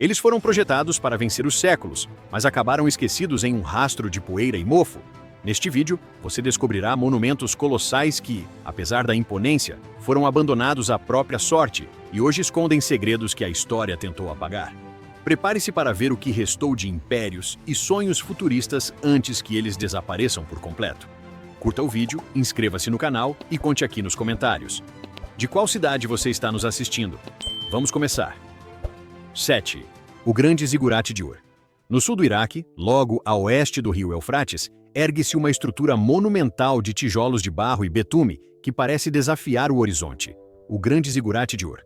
Eles foram projetados para vencer os séculos, mas acabaram esquecidos em um rastro de poeira e mofo. Neste vídeo, você descobrirá monumentos colossais que, apesar da imponência, foram abandonados à própria sorte e hoje escondem segredos que a história tentou apagar. Prepare-se para ver o que restou de impérios e sonhos futuristas antes que eles desapareçam por completo. Curta o vídeo, inscreva-se no canal e conte aqui nos comentários. De qual cidade você está nos assistindo? Vamos começar. 7. O Grande Zigurate de Ur. No sul do Iraque, logo a oeste do rio Eufrates, ergue-se uma estrutura monumental de tijolos de barro e betume que parece desafiar o horizonte. O Grande Zigurate de Ur.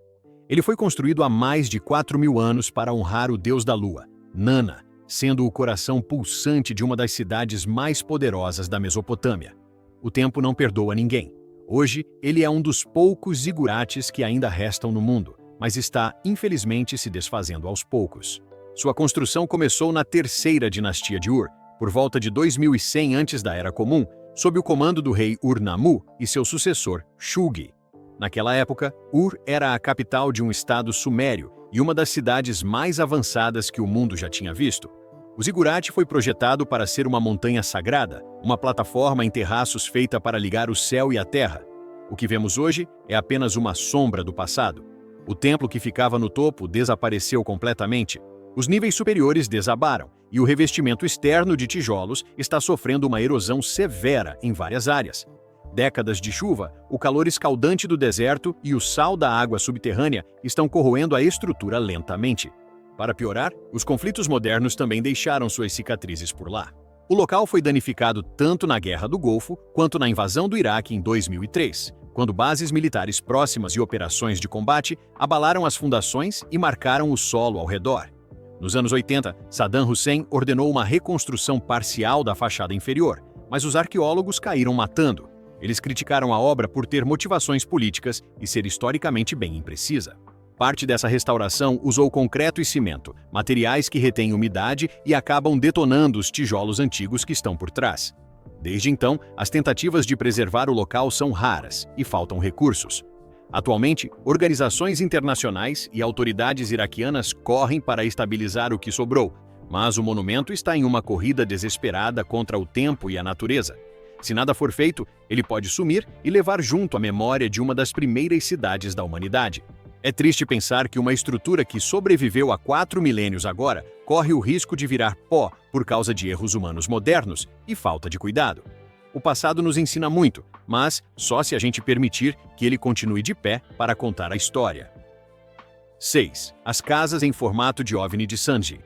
Ele foi construído há mais de 4.000 anos para honrar o deus da lua, Nana, sendo o coração pulsante de uma das cidades mais poderosas da Mesopotâmia. O tempo não perdoa ninguém. Hoje, ele é um dos poucos zigurates que ainda restam no mundo, mas está, infelizmente, se desfazendo aos poucos. Sua construção começou na terceira dinastia de Ur, por volta de 2100 antes da Era Comum, sob o comando do rei Ur-Nammu e seu sucessor, Shulgi. Naquela época, Ur era a capital de um estado sumério e uma das cidades mais avançadas que o mundo já tinha visto. O zigurate foi projetado para ser uma montanha sagrada, uma plataforma em terraços feita para ligar o céu e a terra. O que vemos hoje é apenas uma sombra do passado. O templo que ficava no topo desapareceu completamente. Os níveis superiores desabaram e o revestimento externo de tijolos está sofrendo uma erosão severa em várias áreas. Décadas de chuva, o calor escaldante do deserto e o sal da água subterrânea estão corroendo a estrutura lentamente. Para piorar, os conflitos modernos também deixaram suas cicatrizes por lá. O local foi danificado tanto na Guerra do Golfo quanto na invasão do Iraque em 2003, quando bases militares próximas e operações de combate abalaram as fundações e marcaram o solo ao redor. Nos anos 80, Saddam Hussein ordenou uma reconstrução parcial da fachada inferior, mas os arqueólogos caíram matando. Eles criticaram a obra por ter motivações políticas e ser historicamente bem imprecisa. Parte dessa restauração usou concreto e cimento, materiais que retêm umidade e acabam detonando os tijolos antigos que estão por trás. Desde então, as tentativas de preservar o local são raras e faltam recursos. Atualmente, organizações internacionais e autoridades iraquianas correm para estabilizar o que sobrou, mas o monumento está em uma corrida desesperada contra o tempo e a natureza. Se nada for feito, ele pode sumir e levar junto a memória de uma das primeiras cidades da humanidade. É triste pensar que uma estrutura que sobreviveu a 4 milênios agora corre o risco de virar pó por causa de erros humanos modernos e falta de cuidado. O passado nos ensina muito, mas só se a gente permitir que ele continue de pé para contar a história. 6. As casas em formato de OVNI de Sanji.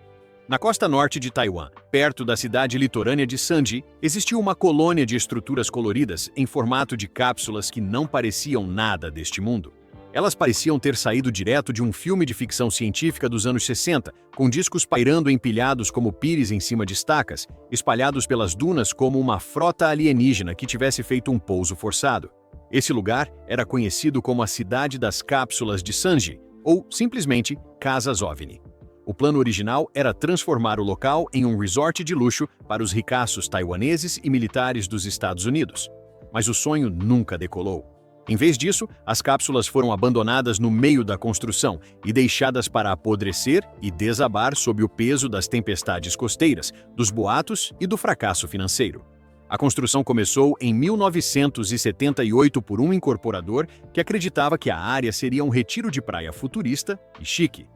Na costa norte de Taiwan, perto da cidade litorânea de Sanji, existiu uma colônia de estruturas coloridas em formato de cápsulas que não pareciam nada deste mundo. Elas pareciam ter saído direto de um filme de ficção científica dos anos 60, com discos pairando empilhados como pires em cima de estacas, espalhados pelas dunas como uma frota alienígena que tivesse feito um pouso forçado. Esse lugar era conhecido como a Cidade das Cápsulas de Sanji, ou simplesmente Casas OVNI. O plano original era transformar o local em um resort de luxo para os ricaços taiwaneses e militares dos Estados Unidos. Mas o sonho nunca decolou. Em vez disso, as cápsulas foram abandonadas no meio da construção e deixadas para apodrecer e desabar sob o peso das tempestades costeiras, dos boatos e do fracasso financeiro. A construção começou em 1978 por um incorporador que acreditava que a área seria um retiro de praia futurista e chique.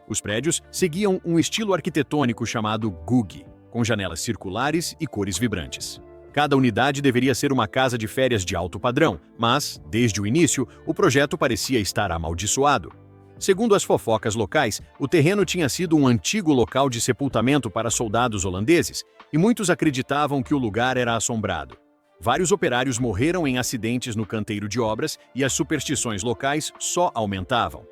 Os prédios seguiam um estilo arquitetônico chamado Googie, com janelas circulares e cores vibrantes. Cada unidade deveria ser uma casa de férias de alto padrão, mas, desde o início, o projeto parecia estar amaldiçoado. Segundo as fofocas locais, o terreno tinha sido um antigo local de sepultamento para soldados holandeses, e muitos acreditavam que o lugar era assombrado. Vários operários morreram em acidentes no canteiro de obras e as superstições locais só aumentavam.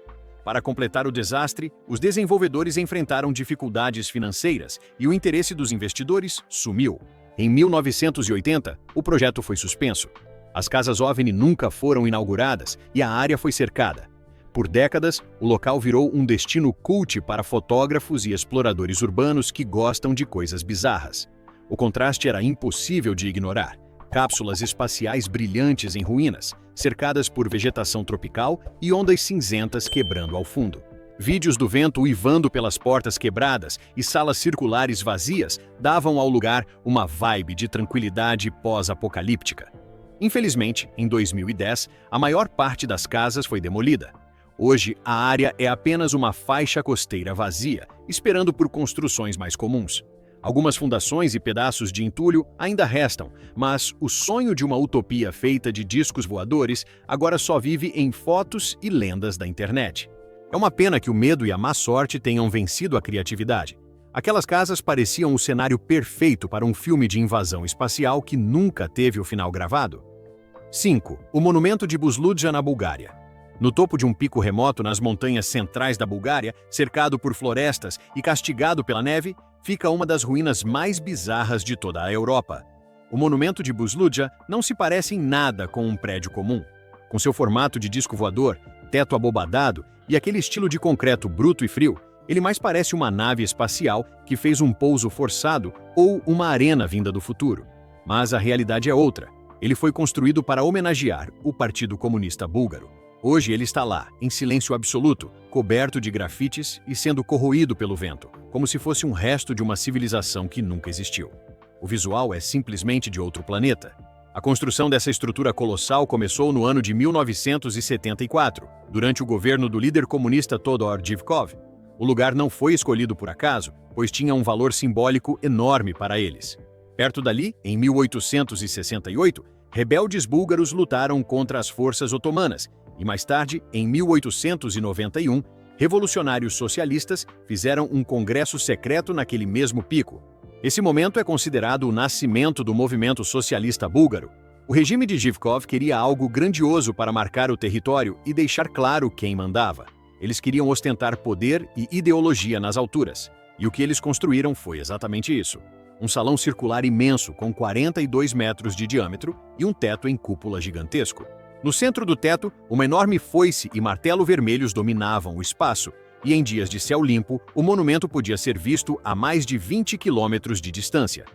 Para completar o desastre, os desenvolvedores enfrentaram dificuldades financeiras e o interesse dos investidores sumiu. Em 1980, o projeto foi suspenso. As casas OVNI nunca foram inauguradas e a área foi cercada. Por décadas, o local virou um destino cult para fotógrafos e exploradores urbanos que gostam de coisas bizarras. O contraste era impossível de ignorar. Cápsulas espaciais brilhantes em ruínas, cercadas por vegetação tropical e ondas cinzentas quebrando ao fundo. Vídeos do vento uivando pelas portas quebradas e salas circulares vazias davam ao lugar uma vibe de tranquilidade pós-apocalíptica. Infelizmente, em 2010, a maior parte das casas foi demolida. Hoje, a área é apenas uma faixa costeira vazia, esperando por construções mais comuns. Algumas fundações e pedaços de entulho ainda restam, mas o sonho de uma utopia feita de discos voadores agora só vive em fotos e lendas da internet. É uma pena que o medo e a má sorte tenham vencido a criatividade. Aquelas casas pareciam o cenário perfeito para um filme de invasão espacial que nunca teve o final gravado. 5. O Monumento de Buzludzha, na Bulgária. No topo de um pico remoto nas montanhas centrais da Bulgária, cercado por florestas e castigado pela neve, fica uma das ruínas mais bizarras de toda a Europa. O Monumento de Buzludzha não se parece em nada com um prédio comum. Com seu formato de disco voador, teto abobadado e aquele estilo de concreto bruto e frio, ele mais parece uma nave espacial que fez um pouso forçado ou uma arena vinda do futuro. Mas a realidade é outra. Ele foi construído para homenagear o Partido Comunista Búlgaro. Hoje ele está lá, em silêncio absoluto, coberto de grafites e sendo corroído pelo vento, como se fosse um resto de uma civilização que nunca existiu. O visual é simplesmente de outro planeta. A construção dessa estrutura colossal começou no ano de 1974, durante o governo do líder comunista Todor Zhivkov. O lugar não foi escolhido por acaso, pois tinha um valor simbólico enorme para eles. Perto dali, em 1868, rebeldes búlgaros lutaram contra as forças otomanas e mais tarde, em 1891, revolucionários socialistas fizeram um congresso secreto naquele mesmo pico. Esse momento é considerado o nascimento do movimento socialista búlgaro. O regime de Zhivkov queria algo grandioso para marcar o território e deixar claro quem mandava. Eles queriam ostentar poder e ideologia nas alturas. E o que eles construíram foi exatamente isso. Um salão circular imenso com 42 metros de diâmetro e um teto em cúpula gigantesco. No centro do teto, uma enorme foice e martelo vermelhos dominavam o espaço, e em dias de céu limpo, o monumento podia ser visto a mais de 20 quilômetros de distância.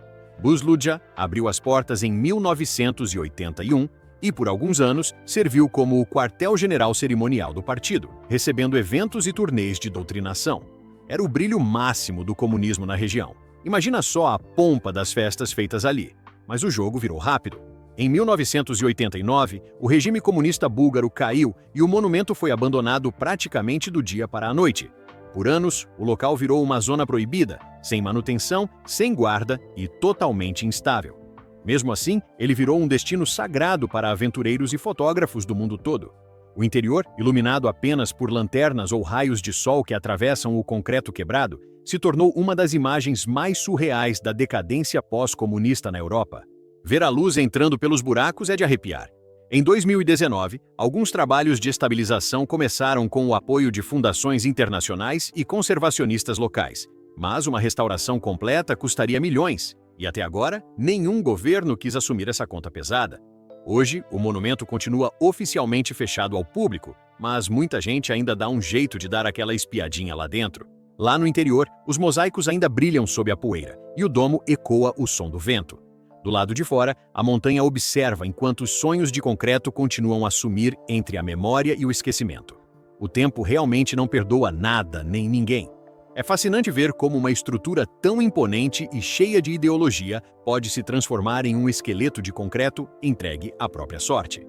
Buzludzha abriu as portas em 1981 e, por alguns anos, serviu como o quartel-general cerimonial do partido, recebendo eventos e turnês de doutrinação. Era o brilho máximo do comunismo na região. Imagina só a pompa das festas feitas ali. Mas o jogo virou rápido. Em 1989, o regime comunista búlgaro caiu e o monumento foi abandonado praticamente do dia para a noite. Por anos, o local virou uma zona proibida, sem manutenção, sem guarda e totalmente instável. Mesmo assim, ele virou um destino sagrado para aventureiros e fotógrafos do mundo todo. O interior, iluminado apenas por lanternas ou raios de sol que atravessam o concreto quebrado, se tornou uma das imagens mais surreais da decadência pós-comunista na Europa. Ver a luz entrando pelos buracos é de arrepiar. Em 2019, alguns trabalhos de estabilização começaram com o apoio de fundações internacionais e conservacionistas locais. Mas uma restauração completa custaria milhões, e até agora, nenhum governo quis assumir essa conta pesada. Hoje, o monumento continua oficialmente fechado ao público, mas muita gente ainda dá um jeito de dar aquela espiadinha lá dentro. Lá no interior, os mosaicos ainda brilham sob a poeira, e o domo ecoa o som do vento. Do lado de fora, a montanha observa enquanto os sonhos de concreto continuam a sumir entre a memória e o esquecimento. O tempo realmente não perdoa nada nem ninguém. É fascinante ver como uma estrutura tão imponente e cheia de ideologia pode se transformar em um esqueleto de concreto entregue à própria sorte.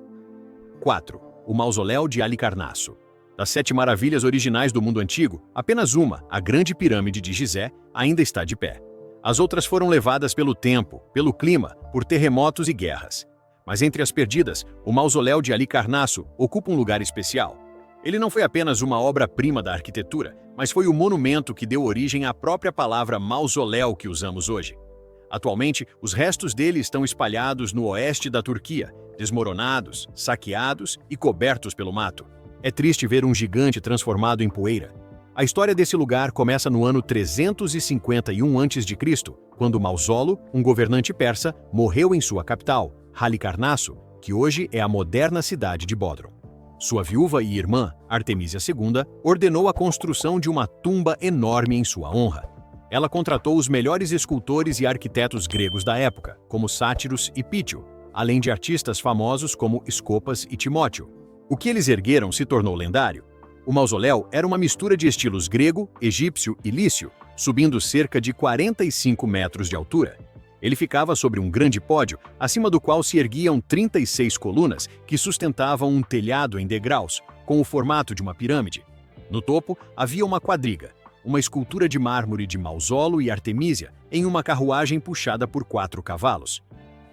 4. O Mausoléu de Halicarnasso. Das 7 maravilhas originais do mundo antigo, apenas uma, a Grande Pirâmide de Gizé, ainda está de pé. As outras foram levadas pelo tempo, pelo clima, por terremotos e guerras. Mas entre as perdidas, o Mausoléu de Halicarnasso ocupa um lugar especial. Ele não foi apenas uma obra-prima da arquitetura, mas foi o monumento que deu origem à própria palavra mausoléu que usamos hoje. Atualmente, os restos dele estão espalhados no oeste da Turquia, desmoronados, saqueados e cobertos pelo mato. É triste ver um gigante transformado em poeira. A história desse lugar começa no ano 351 a.C., quando Mausolo, um governante persa, morreu em sua capital, Halicarnasso, que hoje é a moderna cidade de Bodrum. Sua viúva e irmã, Artemísia II, ordenou a construção de uma tumba enorme em sua honra. Ela contratou os melhores escultores e arquitetos gregos da época, como Sátiros e Pítio, além de artistas famosos como Escopas e Timóteo. O que eles ergueram se tornou lendário. O mausoléu era uma mistura de estilos grego, egípcio e lício, subindo cerca de 45 metros de altura. Ele ficava sobre um grande pódio, acima do qual se erguiam 36 colunas que sustentavam um telhado em degraus, com o formato de uma pirâmide. No topo, havia uma quadriga, uma escultura de mármore de Mausolo e Artemísia, em uma carruagem puxada por 4 cavalos.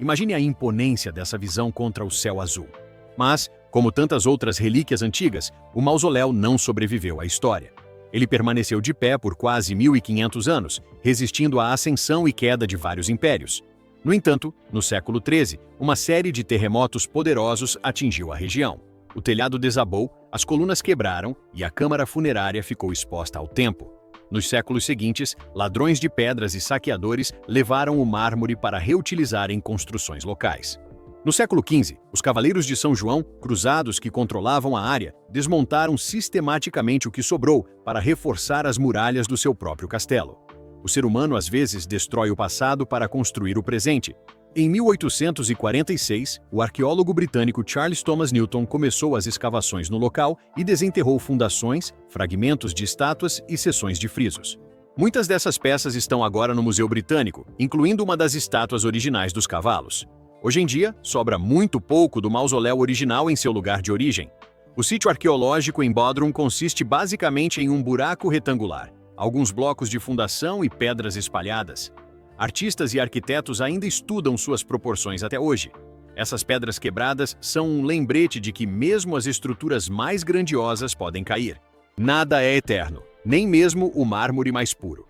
Imagine a imponência dessa visão contra o céu azul. Mas, como tantas outras relíquias antigas, o mausoléu não sobreviveu à história. Ele permaneceu de pé por quase 1.500 anos, resistindo à ascensão e queda de vários impérios. No entanto, no século XIII, uma série de terremotos poderosos atingiu a região. O telhado desabou, as colunas quebraram e a câmara funerária ficou exposta ao tempo. Nos séculos seguintes, ladrões de pedras e saqueadores levaram o mármore para reutilizar em construções locais. No século XV, os cavaleiros de São João, cruzados que controlavam a área, desmontaram sistematicamente o que sobrou para reforçar as muralhas do seu próprio castelo. O ser humano às vezes destrói o passado para construir o presente. Em 1846, o arqueólogo britânico Charles Thomas Newton começou as escavações no local e desenterrou fundações, fragmentos de estátuas e seções de frisos. Muitas dessas peças estão agora no Museu Britânico, incluindo uma das estátuas originais dos cavalos. Hoje em dia, sobra muito pouco do mausoléu original em seu lugar de origem. O sítio arqueológico em Bodrum consiste basicamente em um buraco retangular, alguns blocos de fundação e pedras espalhadas. Artistas e arquitetos ainda estudam suas proporções até hoje. Essas pedras quebradas são um lembrete de que mesmo as estruturas mais grandiosas podem cair. Nada é eterno, nem mesmo o mármore mais puro.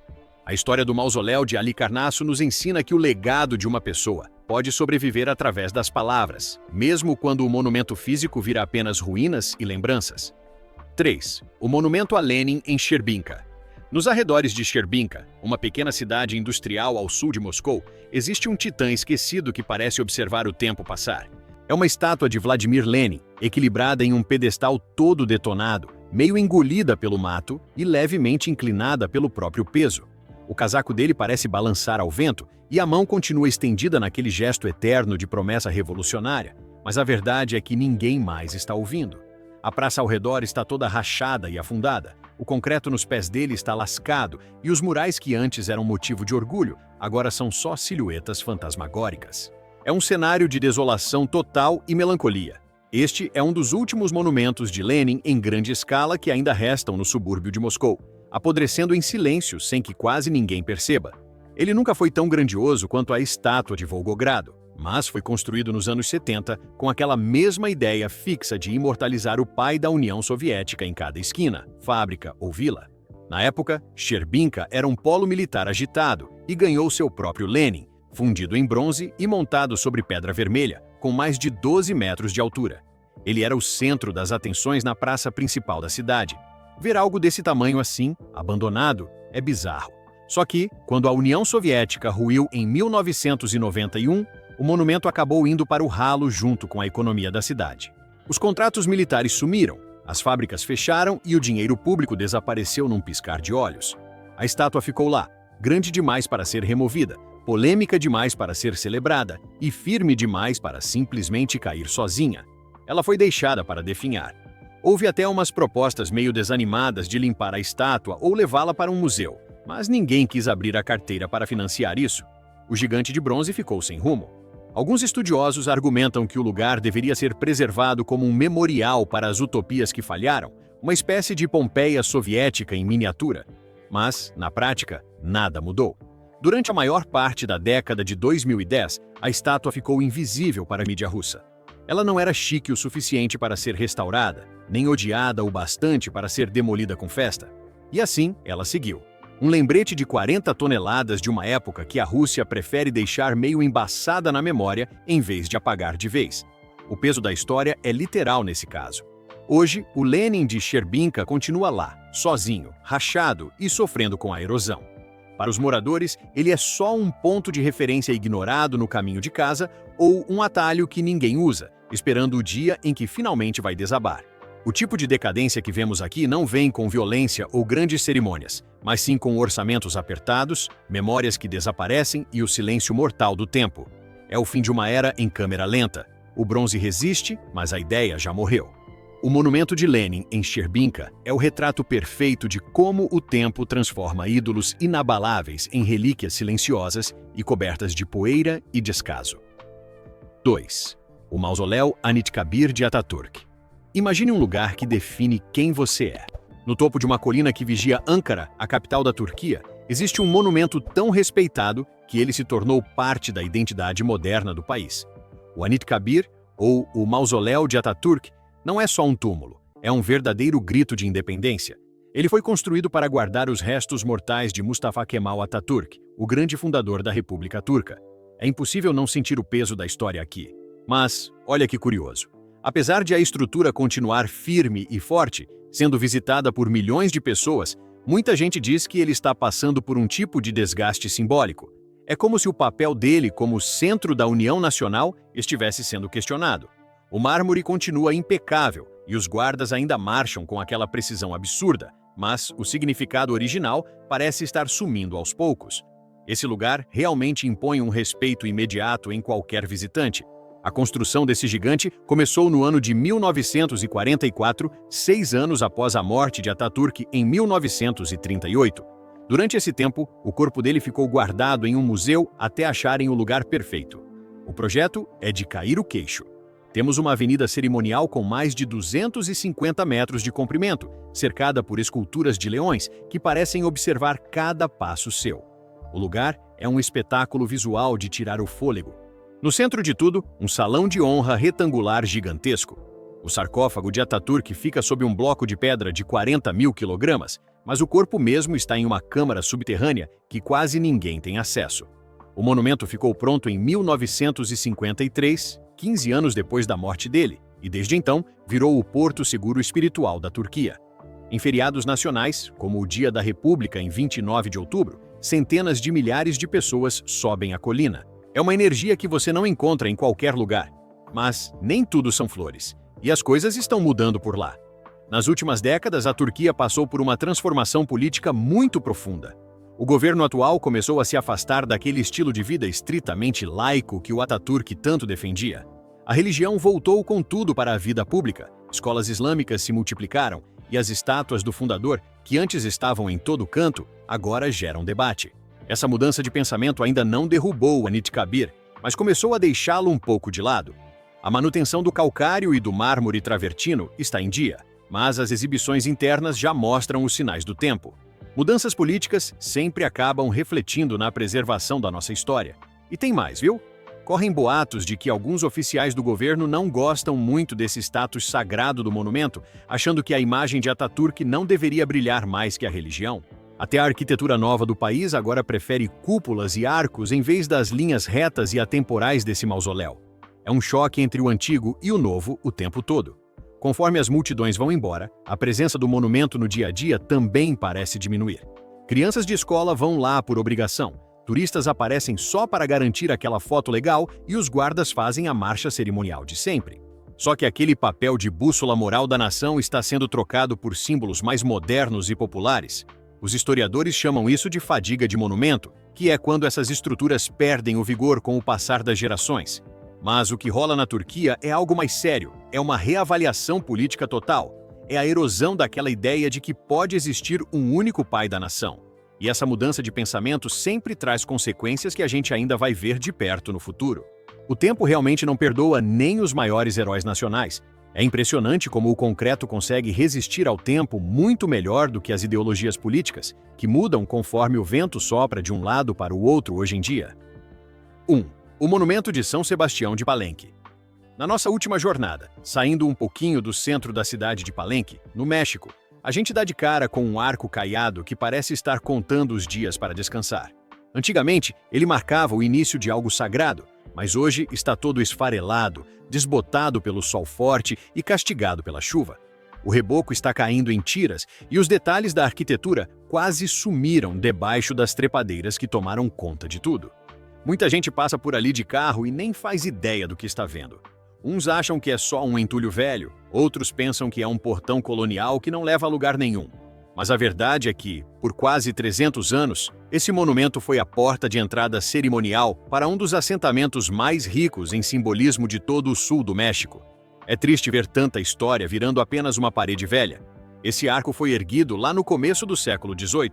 A história do mausoléu de Halicarnasso nos ensina que o legado de uma pessoa pode sobreviver através das palavras, mesmo quando o monumento físico vira apenas ruínas e lembranças. 3. O monumento a Lenin em Sherbinka. Nos arredores de Sherbinka, uma pequena cidade industrial ao sul de Moscou, existe um titã esquecido que parece observar o tempo passar. É uma estátua de Vladimir Lenin, equilibrada em um pedestal todo detonado, meio engolida pelo mato e levemente inclinada pelo próprio peso. O casaco dele parece balançar ao vento e a mão continua estendida naquele gesto eterno de promessa revolucionária, mas a verdade é que ninguém mais está ouvindo. A praça ao redor está toda rachada e afundada. O concreto nos pés dele está lascado e os murais que antes eram motivo de orgulho, agora são só silhuetas fantasmagóricas. É um cenário de desolação total e melancolia. Este é um dos últimos monumentos de Lenin em grande escala que ainda restam no subúrbio de Moscou, apodrecendo em silêncio sem que quase ninguém perceba. Ele nunca foi tão grandioso quanto a estátua de Volgogrado, mas foi construído nos anos 70 com aquela mesma ideia fixa de imortalizar o pai da União Soviética em cada esquina, fábrica ou vila. Na época, Sherbinka era um polo militar agitado e ganhou seu próprio Lenin, fundido em bronze e montado sobre pedra vermelha, com mais de 12 metros de altura. Ele era o centro das atenções na praça principal da cidade. Ver algo desse tamanho assim, abandonado, é bizarro. Só que, quando a União Soviética ruiu em 1991, o monumento acabou indo para o ralo junto com a economia da cidade. Os contratos militares sumiram, as fábricas fecharam e o dinheiro público desapareceu num piscar de olhos. A estátua ficou lá, grande demais para ser removida, polêmica demais para ser celebrada e firme demais para simplesmente cair sozinha. Ela foi deixada para definhar. Houve até umas propostas meio desanimadas de limpar a estátua ou levá-la para um museu, mas ninguém quis abrir a carteira para financiar isso. O gigante de bronze ficou sem rumo. Alguns estudiosos argumentam que o lugar deveria ser preservado como um memorial para as utopias que falharam, uma espécie de Pompeia soviética em miniatura. Mas, na prática, nada mudou. Durante a maior parte da década de 2010, a estátua ficou invisível para a mídia russa. Ela não era chique o suficiente para ser restaurada, nem odiada o bastante para ser demolida com festa. E assim, ela seguiu. Um lembrete de 40 toneladas de uma época que a Rússia prefere deixar meio embaçada na memória em vez de apagar de vez. O peso da história é literal nesse caso. Hoje, o Lenin de Sherbinka continua lá, sozinho, rachado e sofrendo com a erosão. Para os moradores, ele é só um ponto de referência ignorado no caminho de casa ou um atalho que ninguém usa, esperando o dia em que finalmente vai desabar. O tipo de decadência que vemos aqui não vem com violência ou grandes cerimônias, mas sim com orçamentos apertados, memórias que desaparecem e o silêncio mortal do tempo. É o fim de uma era em câmera lenta. O bronze resiste, mas a ideia já morreu. O monumento de Lenin, em Sherbinka, é o retrato perfeito de como o tempo transforma ídolos inabaláveis em relíquias silenciosas e cobertas de poeira e descaso. 2. O Mausoléu Anıtkabir de Atatürk. Imagine um lugar que define quem você é. No topo de uma colina que vigia Ankara, a capital da Turquia, existe um monumento tão respeitado que ele se tornou parte da identidade moderna do país. O Anıtkabir, ou o Mausoléu de Atatürk, não é só um túmulo, é um verdadeiro grito de independência. Ele foi construído para guardar os restos mortais de Mustafa Kemal Atatürk, o grande fundador da República Turca. É impossível não sentir o peso da história aqui. Mas, olha que curioso. Apesar de a estrutura continuar firme e forte, sendo visitada por milhões de pessoas, muita gente diz que ele está passando por um tipo de desgaste simbólico. É como se o papel dele como centro da união nacional estivesse sendo questionado. O mármore continua impecável e os guardas ainda marcham com aquela precisão absurda, mas o significado original parece estar sumindo aos poucos. Esse lugar realmente impõe um respeito imediato em qualquer visitante. A construção desse gigante começou no ano de 1944, 6 anos após a morte de Atatürk em 1938. Durante esse tempo, o corpo dele ficou guardado em um museu até acharem o lugar perfeito. O projeto é de cair o queixo. Temos uma avenida cerimonial com mais de 250 metros de comprimento, cercada por esculturas de leões que parecem observar cada passo seu. O lugar é um espetáculo visual de tirar o fôlego. No centro de tudo, um salão de honra retangular gigantesco. O sarcófago de Atatürk fica sob um bloco de pedra de 40 mil quilogramas, mas o corpo mesmo está em uma câmara subterrânea que quase ninguém tem acesso. O monumento ficou pronto em 1953, 15 anos depois da morte dele, e desde então virou o porto seguro espiritual da Turquia. Em feriados nacionais, como o Dia da República em 29 de outubro, centenas de milhares de pessoas sobem a colina. É uma energia que você não encontra em qualquer lugar. Mas nem tudo são flores, e as coisas estão mudando por lá. Nas últimas décadas, a Turquia passou por uma transformação política muito profunda. O governo atual começou a se afastar daquele estilo de vida estritamente laico que o Atatürk tanto defendia. A religião voltou com tudo para a vida pública, escolas islâmicas se multiplicaram e as estátuas do fundador, que antes estavam em todo canto, agora geram debate. Essa mudança de pensamento ainda não derrubou o Anıtkabir, mas começou a deixá-lo um pouco de lado. A manutenção do calcário e do mármore travertino está em dia, mas as exibições internas já mostram os sinais do tempo. Mudanças políticas sempre acabam refletindo na preservação da nossa história. E tem mais, viu? Correm boatos de que alguns oficiais do governo não gostam muito desse status sagrado do monumento, achando que a imagem de Atatürk não deveria brilhar mais que a religião. Até a arquitetura nova do país agora prefere cúpulas e arcos em vez das linhas retas e atemporais desse mausoléu. É um choque entre o antigo e o novo o tempo todo. Conforme as multidões vão embora, a presença do monumento no dia a dia também parece diminuir. Crianças de escola vão lá por obrigação, turistas aparecem só para garantir aquela foto legal e os guardas fazem a marcha cerimonial de sempre. Só que aquele papel de bússola moral da nação está sendo trocado por símbolos mais modernos e populares. Os historiadores chamam isso de fadiga de monumento, que é quando essas estruturas perdem o vigor com o passar das gerações. Mas o que rola na Turquia é algo mais sério, é uma reavaliação política total. É a erosão daquela ideia de que pode existir um único pai da nação. E essa mudança de pensamento sempre traz consequências que a gente ainda vai ver de perto no futuro. O tempo realmente não perdoa nem os maiores heróis nacionais. É impressionante como o concreto consegue resistir ao tempo muito melhor do que as ideologias políticas, que mudam conforme o vento sopra de um lado para o outro hoje em dia. 1. O Monumento de São Sebastião de Palenque. Na nossa última jornada, saindo um pouquinho do centro da cidade de Palenque, no México, a gente dá de cara com um arco caiado que parece estar contando os dias para descansar. Antigamente, ele marcava o início de algo sagrado, mas hoje está todo esfarelado, desbotado pelo sol forte e castigado pela chuva. O reboco está caindo em tiras e os detalhes da arquitetura quase sumiram debaixo das trepadeiras que tomaram conta de tudo. Muita gente passa por ali de carro e nem faz ideia do que está vendo. Uns acham que é só um entulho velho, outros pensam que é um portão colonial que não leva a lugar nenhum. Mas a verdade é que, por quase 300 anos, esse monumento foi a porta de entrada cerimonial para um dos assentamentos mais ricos em simbolismo de todo o sul do México. É triste ver tanta história virando apenas uma parede velha. Esse arco foi erguido lá no começo do século XVIII.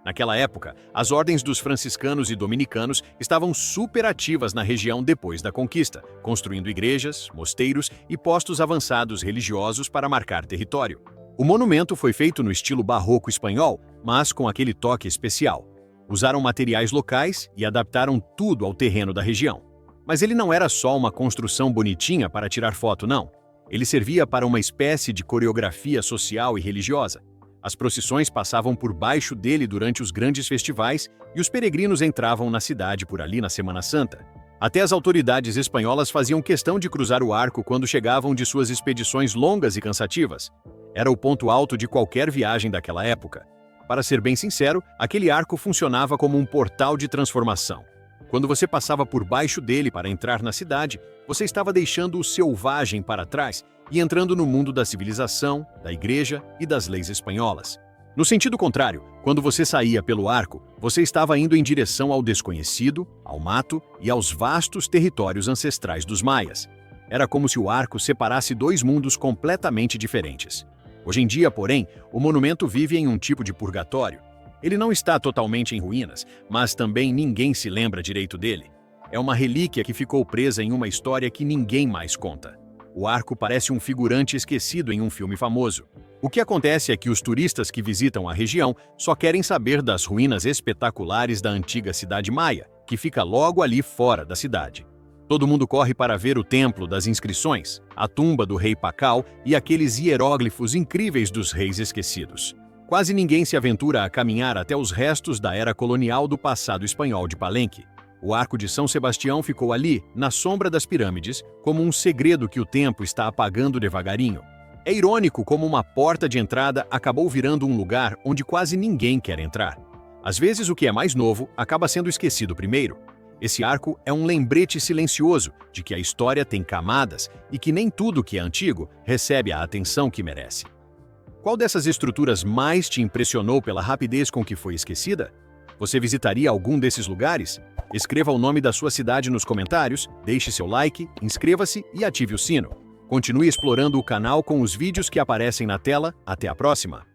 Naquela época, as ordens dos franciscanos e dominicanos estavam super ativas na região depois da conquista, construindo igrejas, mosteiros e postos avançados religiosos para marcar território. O monumento foi feito no estilo barroco espanhol, mas com aquele toque especial. Usaram materiais locais e adaptaram tudo ao terreno da região. Mas ele não era só uma construção bonitinha para tirar foto, não. Ele servia para uma espécie de coreografia social e religiosa. As procissões passavam por baixo dele durante os grandes festivais e os peregrinos entravam na cidade por ali na Semana Santa. Até as autoridades espanholas faziam questão de cruzar o arco quando chegavam de suas expedições longas e cansativas. Era o ponto alto de qualquer viagem daquela época. Para ser bem sincero, aquele arco funcionava como um portal de transformação. Quando você passava por baixo dele para entrar na cidade, você estava deixando o selvagem para trás e entrando no mundo da civilização, da igreja e das leis espanholas. No sentido contrário, quando você saía pelo arco, você estava indo em direção ao desconhecido, ao mato e aos vastos territórios ancestrais dos maias. Era como se o arco separasse dois mundos completamente diferentes. Hoje em dia, porém, o monumento vive em um tipo de purgatório. Ele não está totalmente em ruínas, mas também ninguém se lembra direito dele. É uma relíquia que ficou presa em uma história que ninguém mais conta. O arco parece um figurante esquecido em um filme famoso. O que acontece é que os turistas que visitam a região só querem saber das ruínas espetaculares da antiga cidade maia, que fica logo ali fora da cidade. Todo mundo corre para ver o templo das inscrições, a tumba do rei Pacal e aqueles hieróglifos incríveis dos reis esquecidos. Quase ninguém se aventura a caminhar até os restos da era colonial do passado espanhol de Palenque. O Arco de São Sebastião ficou ali, na sombra das pirâmides, como um segredo que o tempo está apagando devagarinho. É irônico como uma porta de entrada acabou virando um lugar onde quase ninguém quer entrar. Às vezes o que é mais novo acaba sendo esquecido primeiro. Esse arco é um lembrete silencioso de que a história tem camadas e que nem tudo que é antigo recebe a atenção que merece. Qual dessas estruturas mais te impressionou pela rapidez com que foi esquecida? Você visitaria algum desses lugares? Escreva o nome da sua cidade nos comentários, deixe seu like, inscreva-se e ative o sino. Continue explorando o canal com os vídeos que aparecem na tela. Até a próxima!